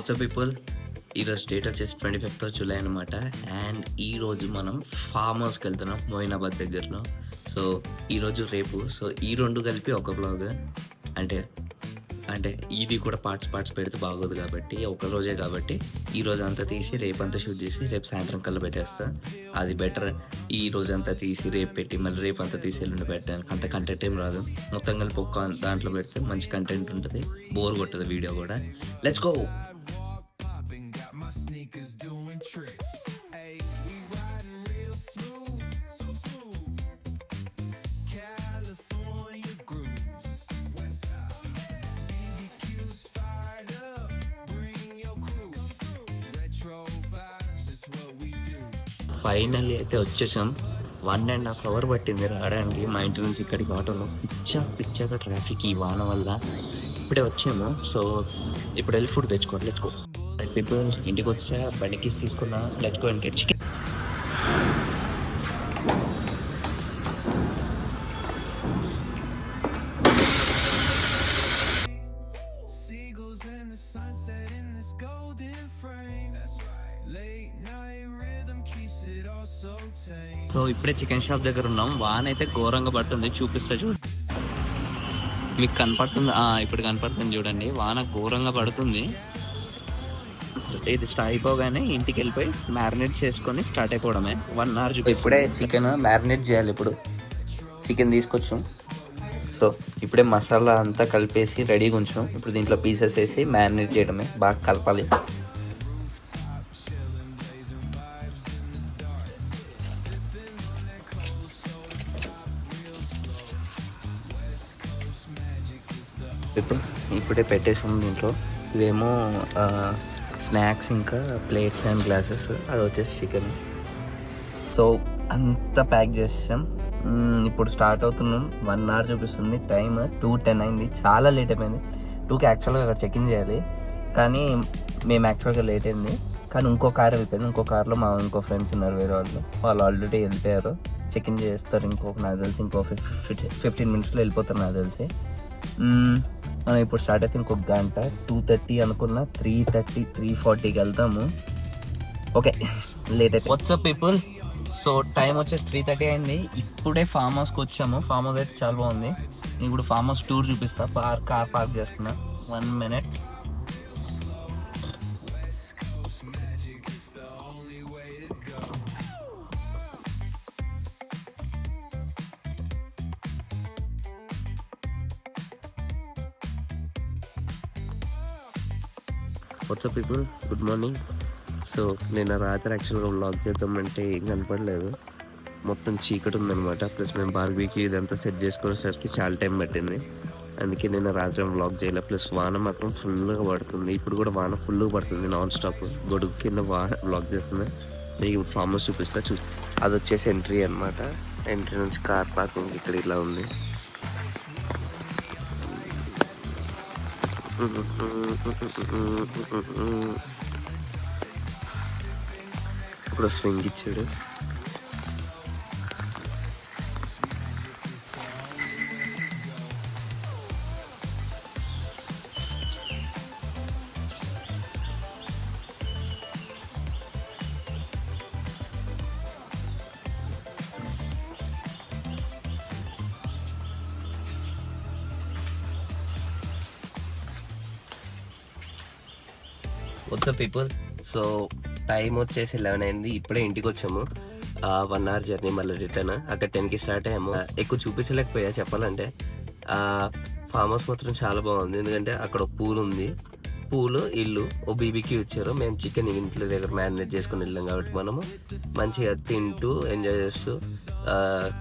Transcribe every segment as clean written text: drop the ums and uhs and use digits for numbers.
WhatsApp people, ఈరోజు date వచ్చేసి 25th July అనమాట. అండ్ ఈరోజు మనం ఫామ్ హౌస్కి వెళ్తున్నాం మోయినాబాద్ దగ్గరలో. సో ఈరోజు రేపు సో ఈ రెండు కలిపి ఒక బ్లాగ్. అంటే అంటే ఇది కూడా పార్ట్స్ పెడితే బాగోదు కాబట్టి ఒక రోజే కాబట్టి ఈ రోజు అంతా తీసి రేపు అంతా షూట్ చేసి రేపు సాయంత్రం కల్లా పెట్టేస్తా. అది బెటర్. ఈ రోజు అంతా తీసి రేపు పెట్టి మళ్ళీ రేపు అంతా తీసి ఎల్లుండి పెట్టడానికి అంత కంటెంట్ ఏం రాదు. మొత్తం కలిపి ఒక్క దాంట్లో పెడితే మంచి కంటెంట్ ఉంటుంది, బోర్ కొట్టదు వీడియో కూడా. Let's go. ఫైనల్లీ అయితే వచ్చేసాం. 1.5 hours పట్టింది రావడానికి మా ఇంటి నుంచి ఇక్కడికి ఆటోలో. పిచ్చగా ట్రాఫిక్ ఈ వాన వల్ల. ఇప్పుడే వచ్చాము. సో ఇప్పుడు వెళ్ళి ఫుడ్ తెచ్చుకోవాలి. Let's go. పీపుల్, ఇంటికి వచ్చా బండికి తీసుకున్నా. Let's go and get chicken. So ఇప్పుడే చికెన్ షాప్ దగ్గర ఉన్నాం. వాన అయితే ఘోరంగా పడుతుంది, చూపిస్తా చూడు. మీకు కనపడుతుంది, ఇప్పుడు కనపడుతుంది చూడండి. వాన ఘోరంగా పడుతుంది. ఇది స్టార్ట్ అయిపోగానే ఇంటికి వెళ్ళిపోయి మ్యారినేట్ చేసుకొని స్టార్ట్ అయిపోవడమే. 1 hour చూపి. ఇప్పుడే చికెన్ మ్యారినేట్ చేయాలి. ఇప్పుడు చికెన్ తీసుకొచ్చాం. సో ఇప్పుడే మసాలా అంతా కలిపేసి రెడీగా ఉంచాం. ఇప్పుడు దీంట్లో పీసెస్ వేసి మ్యారినేట్ చేయడమే. బాగా కలపాలి. ఇప్పుడే పెట్టేసాం దీంట్లో. ఇవేమో స్నాక్స్, ఇంకా ప్లేట్స్ అండ్ గ్లాసెస్. అది వచ్చేసి చికెన్. సో అంతా ప్యాక్ చేసాం. ఇప్పుడు స్టార్ట్ అవుతున్నాం. 1 hour చూపిస్తుంది టైం. 2:10 అయింది. చాలా లేట్ అయిపోయింది. 2కి యాక్చువల్గా అక్కడ చెక్ ఇన్ చేయాలి, కానీ మేము యాక్చువల్గా లేట్ అయింది. కానీ ఇంకో కార్ వెళ్ళిపోయింది. ఇంకో కార్లో మా ఇంకో ఫ్రెండ్స్ ఉన్నారు, వేరే వాళ్ళు ఆల్రెడీ వెళ్ళిపోయారు. చెక్ ఇన్ చేస్తారు నాకు తెలిసి ఇంకో 15 minutesలో వెళ్ళిపోతారు నాకు తెలిసి. మనం ఇప్పుడు స్టార్ట్ అయితే ఇంకొక గంట. 2:30 అనుకున్నా, 3:30 3:40కి వెళ్తాము. ఓకే, లేట్ అయితే. వాట్సాప్ పీపుల్, సో టైం వచ్చేసి 3:30 అయింది. ఇప్పుడే ఫామ్ హౌస్కి వచ్చాము. ఫామ్ హౌస్ అయితే చాలా బాగుంది. నేను ఇప్పుడు ఫామ్ హౌస్ టూర్ చూపిస్తా. కార్ పార్క్ చేస్తున్నా. 1 minute. WhatsApp people, good morning. So నేను రాత్రి యాక్చువల్గా వ్లాగ్ చేద్దామంటే ఏం కనపడలేదు. మొత్తం చీకటి ఉందనమాట. ప్లస్ మేము బార్బీకి ఇదంతా సెట్ చేసుకునేసరికి చాలా టైం పట్టింది. అందుకే నేను రాత్రి వ్లాగ్ చేయలేదు. ప్లస్ వాన మాత్రం ఫుల్గా పడుతుంది. ఇప్పుడు కూడా వాన ఫుల్గా పడుతుంది నాన్ స్టాప్. గొడుగు కింద వ్లాగ్ చేస్తుంది. మీకు ఫామ్ హౌస్ చూపిస్తా. అది వచ్చేసి ఎంట్రీ అనమాట. ఎంట్రీ నుంచి కార్ పార్కింగ్ ఇక్కడ ఇలా ఉంది. ఇప్పుడు స్వింగ్ ఇచ్చాడు. వాట్సాప్ పీపుల్, సో టైం వచ్చేసి 11 అయింది. ఇప్పుడే ఇంటికి వచ్చాము. 1 hour జర్నీ మళ్ళీ రిటర్న్. అక్కడ 10కి స్టార్ట్ అయ్యాము. ఎక్కువ చూపించలేకపోయా చెప్పాలంటే. ఫామ్ హౌస్ మాత్రం చాలా బాగుంది. ఎందుకంటే అక్కడ పూల్ ఉంది, పూలు, ఇల్లు, ఓ బీబీకి ఇచ్చారు. మేము చికెన్ ఇంట్లో దగ్గర మ్యారినేట్ చేసుకుని వెళ్ళాం కాబట్టి మనము మంచిగా తింటూ ఎంజాయ్ చేస్తూ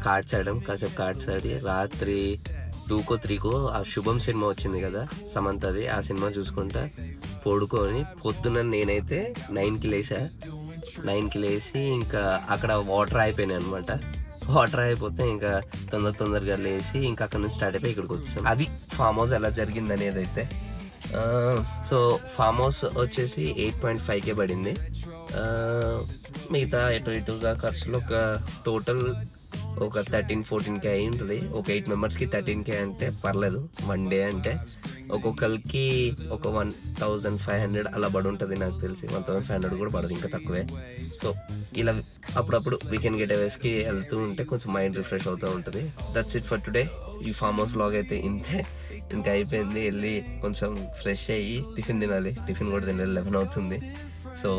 కార్డ్స్ ఆడాం. కాసేపు కార్డ్స్ ఆడి రాత్రి 2కో 3కో ఆ శుభం సినిమా వచ్చింది కదా సమంతది, ఆ సినిమా చూసుకుంటా పడుకొని పొద్దున నేనైతే 9కి లేసా. 9కి లేచి ఇంకా అక్కడ వాటర్ అయిపోయినాయి అనమాట. వాటర్ అయిపోతే ఇంకా తొందరగా లేచి ఇంకా అక్కడ నుంచి స్టార్ట్ అయిపోయి ఇక్కడికి వచ్చాం. అది ఫామ్ హౌస్ ఎలా జరిగింది అనేది అయితే. సో ఫామ్ హౌస్ వచ్చేసి 8.5K పడింది. మిగతా ఇటుగా ఖర్చులు ఒక టోటల్ ఒక 13-14K అయి ఉంటుంది. ఒక 8 మెంబర్స్కి 13K అంటే పర్లేదు. 1 డే అంటే ఒక్కొక్కరికి ఒక 1500 అలా పడి ఉంటుంది నాకు తెలిసి. 1500 కూడా పడదు, ఇంకా తక్కువే. సో ఇలా అప్పుడప్పుడు వీకెండ్ గెట్ అవేస్కి వెళ్తూ ఉంటే కొంచెం మైండ్ రిఫ్రెష్ అవుతూ ఉంటుంది. That's it for today. ఈ ఫామ్ హౌస్ వ్లాగ్ అయితే ఇంతే, ఇంకా అయిపోయింది. వెళ్ళి కొంచెం ఫ్రెష్ అయ్యి టిఫిన్ తినాలి. టిఫిన్ కూడా తినాలి, 11 అవుతుంది. So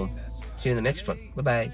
see you in the next one. Bye.